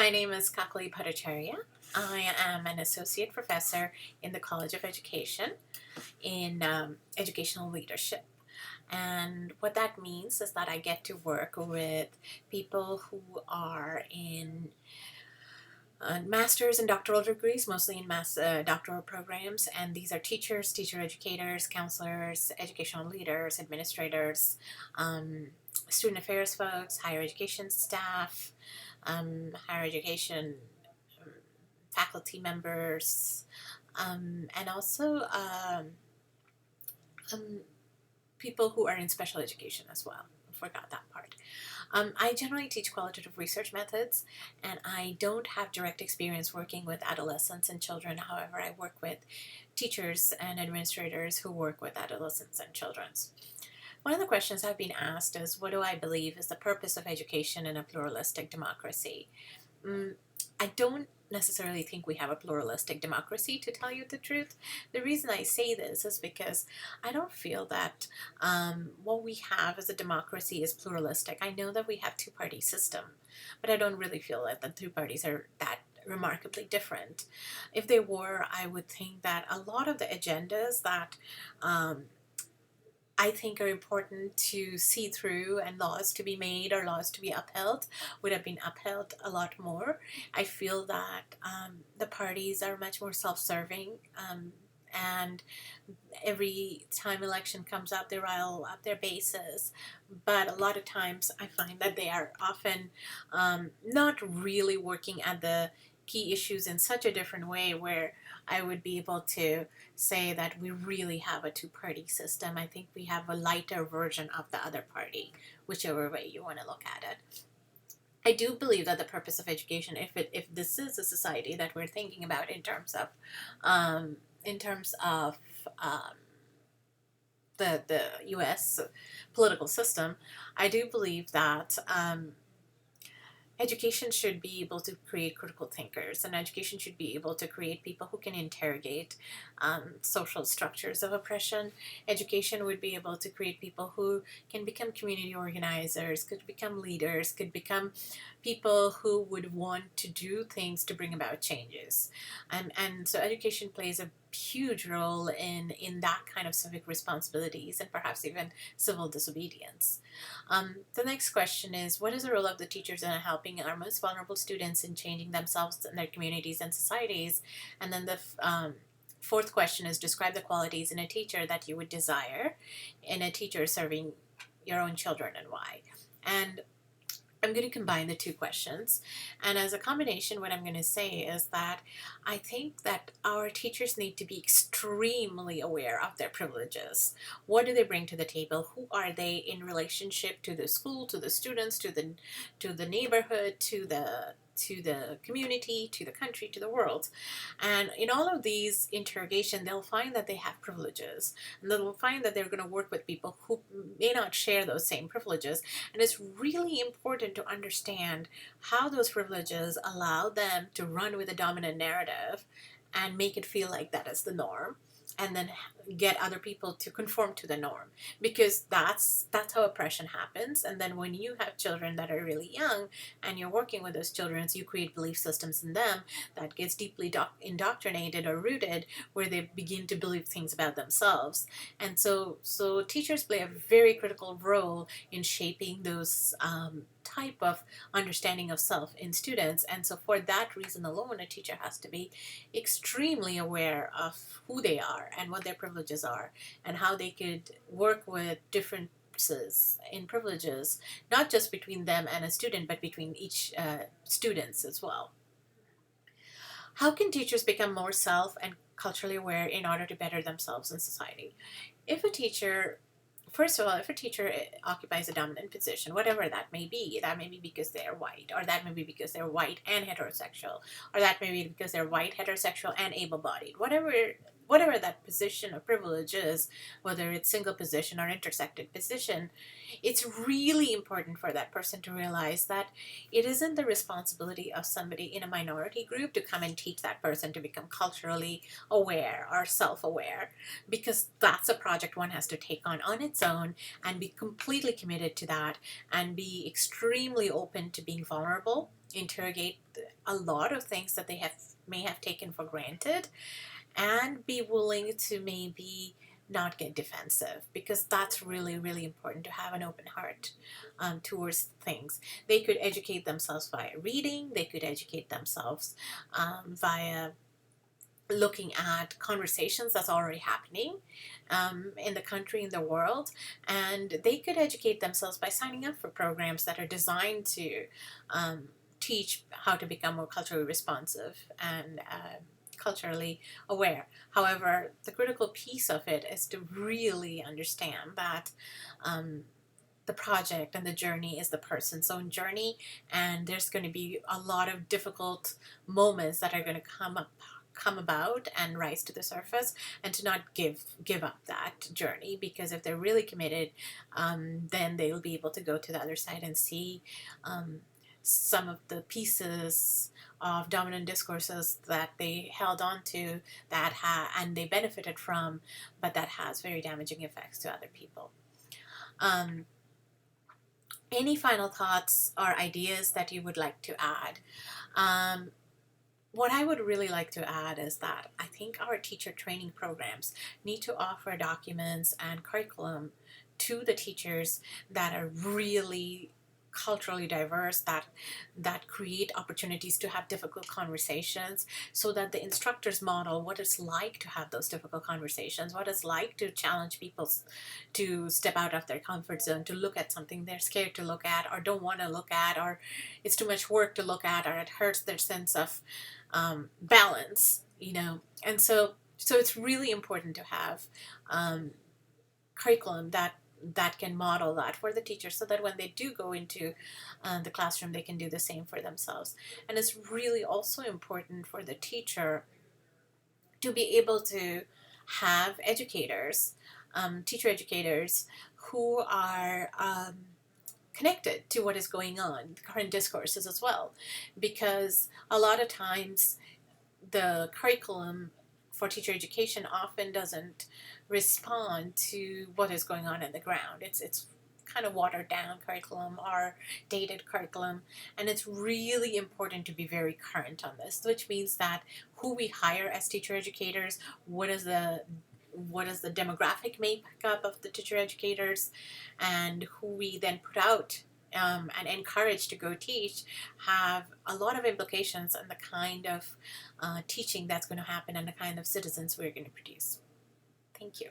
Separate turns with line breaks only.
My name is Bhattacharya. I am an associate professor in the College of Education in educational leadership. And what that means is that I get to work with people who are in master's and doctoral degrees, mostly in doctoral programs. And these are teachers, teacher educators, counselors, educational leaders, administrators, student affairs folks, higher education staff, higher education faculty members, and also people who are in special education as well. I forgot that part. I generally teach qualitative research methods, and I don't have direct experience working with adolescents and children. However, I work with teachers and administrators who work with adolescents and children. One of the questions I've been asked is, what do I believe is the purpose of education in a pluralistic democracy? I don't necessarily think we have a pluralistic democracy, to tell you the truth. The reason I say this is because I don't feel that what we have as a democracy is pluralistic. I know that we have two-party system, but I don't really feel that the two parties are that remarkably different. If they were, I would think that a lot of the agendas that I think are important to see through and laws to be made or laws to be upheld would have been upheld a lot more. I feel that the parties are much more self-serving, and every time election comes up, they rile up their bases. But a lot of times I find that they are often not really working at the key issues in such a different way where I would be able to say that we really have a two-party system. I think we have a lighter version of the other party, whichever way you want to look at it. I do believe that the purpose of education, if this is a society that we're thinking about in terms of the U.S. political system, I do believe that education should be able to create critical thinkers, and education should be able to create people who can interrogate social structures of oppression. Education would be able to create people who can become community organizers, could become leaders, could become people who would want to do things to bring about changes. And so education plays a huge role in that kind of civic responsibilities and perhaps even civil disobedience. The next question is, what is the role of the teachers in helping our most vulnerable students in changing themselves and their communities and societies? And then the fourth question is, describe the qualities in a teacher that you would desire in a teacher serving your own children and why. And I'm going to combine the two questions, and as a combination, what I'm going to say is that I think that our teachers need to be extremely aware of their privileges. What do they bring to the table? Who are they in relationship to the school, to the students, to the neighborhood, to the community, to the country, to the world? And in all of these interrogation, they'll find that they have privileges, and they'll find that they're going to work with people who may not share those same privileges. And it's really important to understand how those privileges allow them to run with a dominant narrative and make it feel like that is the norm, and then get other people to conform to the norm, because that's how oppression happens. And then when you have children that are really young and you're working with those children, you create belief systems in them that gets deeply indoctrinated or rooted, where they begin to believe things about themselves. And so teachers play a very critical role in shaping those type of understanding of self in students. And so for that reason alone, a teacher has to be extremely aware of who they are and what their privileges are, and how they could work with differences in privileges, not just between them and a student, but between each students as well. How can teachers become more self and culturally aware in order to better themselves in society? If a teacher First of all, if a teacher occupies a dominant position, whatever that may be because they're white, or that may be because they're white and heterosexual, or that may be because they're white, heterosexual, and able-bodied, whatever that position of privilege is, whether it's single position or intersected position, it's really important for that person to realize that it isn't the responsibility of somebody in a minority group to come and teach that person to become culturally aware or self-aware, because that's a project one has to take on its own and be completely committed to that, and be extremely open to being vulnerable interrogate a lot of things that they may have taken for granted, and be willing to maybe not get defensive, because that's really, really important, to have an open heart towards things. They could educate themselves via reading, they could educate themselves via looking at conversations that's already happening in the country, in the world, and they could educate themselves by signing up for programs that are designed to teach how to become more culturally responsive and culturally aware. However, the critical piece of it is to really understand that the project and the journey is the person's own journey, and there's going to be a lot of difficult moments that are going to come about and rise to the surface, and to not give up that journey, because if they're really committed, then they'll be able to go to the other side and see some of the pieces of dominant discourses that they held on to, and they benefited from, but that has very damaging effects to other people. Any final thoughts or ideas that you would like to add? What I would really like to add is that I think our teacher training programs need to offer documents and curriculum to the teachers that are really culturally diverse, that create opportunities to have difficult conversations, so that the instructors model what it's like to have those difficult conversations, what it's like to challenge people to step out of their comfort zone, to look at something they're scared to look at, or don't want to look at, or it's too much work to look at, or it hurts their sense of balance, and so it's really important to have curriculum that can model that for the teachers, so that when they do go into the classroom, they can do the same for themselves. And it's really also important for the teacher to be able to have educators, teacher educators, who are connected to what is going on, current discourses as well, because a lot of times the curriculum for teacher education often doesn't respond to what is going on in the ground. It's kind of watered down curriculum or dated curriculum, and it's really important to be very current on this, which means that who we hire as teacher educators, what is the demographic makeup of the teacher educators, and who we then put out and encourage to go teach, have a lot of implications on the kind of teaching that's going to happen and the kind of citizens we're going to produce. Thank you.